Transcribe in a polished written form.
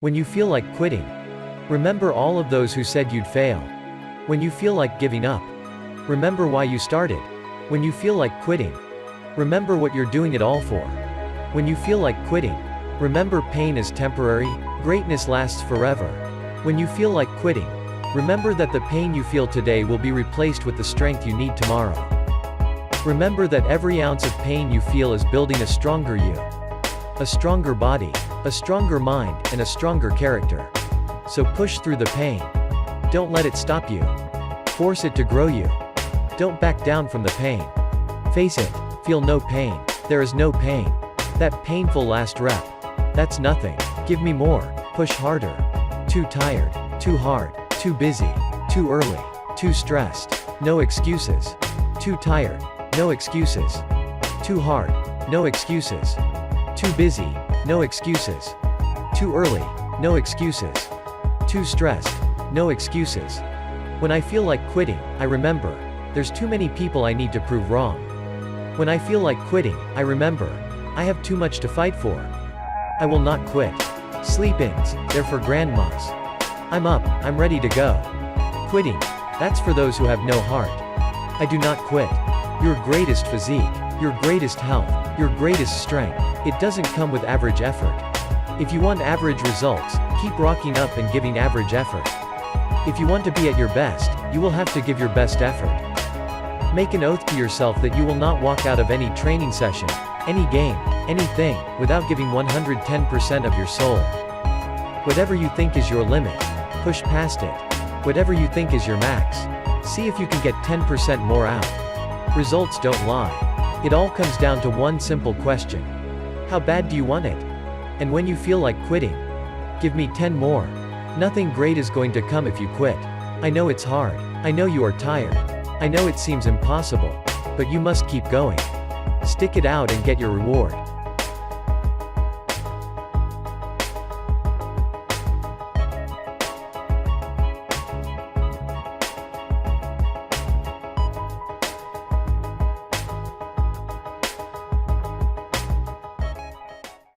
When you feel like quitting, remember all of those who said you'd fail. When you feel like giving up, remember why you started. When you feel like quitting, remember what you're doing it all for. When you feel like quitting, remember pain is temporary, greatness lasts forever. When you feel like quitting, remember that the pain you feel today will be replaced with the strength you need tomorrow. Remember that every ounce of pain you feel is building a stronger you. A stronger body, a stronger mind, and a stronger character. So push through the pain. Don't let it stop you. Force it to grow you. Don't back down from the pain. Face it, feel no pain. There is no pain. That painful last rep. That's nothing. Give me more. Push harder. Too tired. Too hard. Too busy. Too early. Too stressed. No excuses. Too tired. No excuses. Too hard. No excuses. Too busy. No excuses. Too early. No excuses. Too stressed. No excuses. When I feel like quitting, I remember, there's too many people I need to prove wrong. When I feel like quitting, I remember, I have too much to fight for. I will not quit. Sleep-ins, they're for grandmas. I'm up, I'm ready to go. Quitting, that's for those who have no heart. I do not quit. Your greatest physique, your greatest health, your greatest strength, it doesn't come with average effort. If you want average results, keep rocking up and giving average effort. If you want to be at your best, you will have to give your best effort. Make an oath to yourself that you will not walk out of any training session, any game, anything, without giving 110% of your soul. Whatever you think is your limit, push past it. Whatever you think is your max, see if you can get 10% more out. Results don't lie. It all comes down to one simple question. How bad do you want it? And when you feel like quitting, give me 10 more. Nothing great is going to come if you quit. I know it's hard. I know you are tired. I know it seems impossible. But you must keep going. Stick it out and get your reward.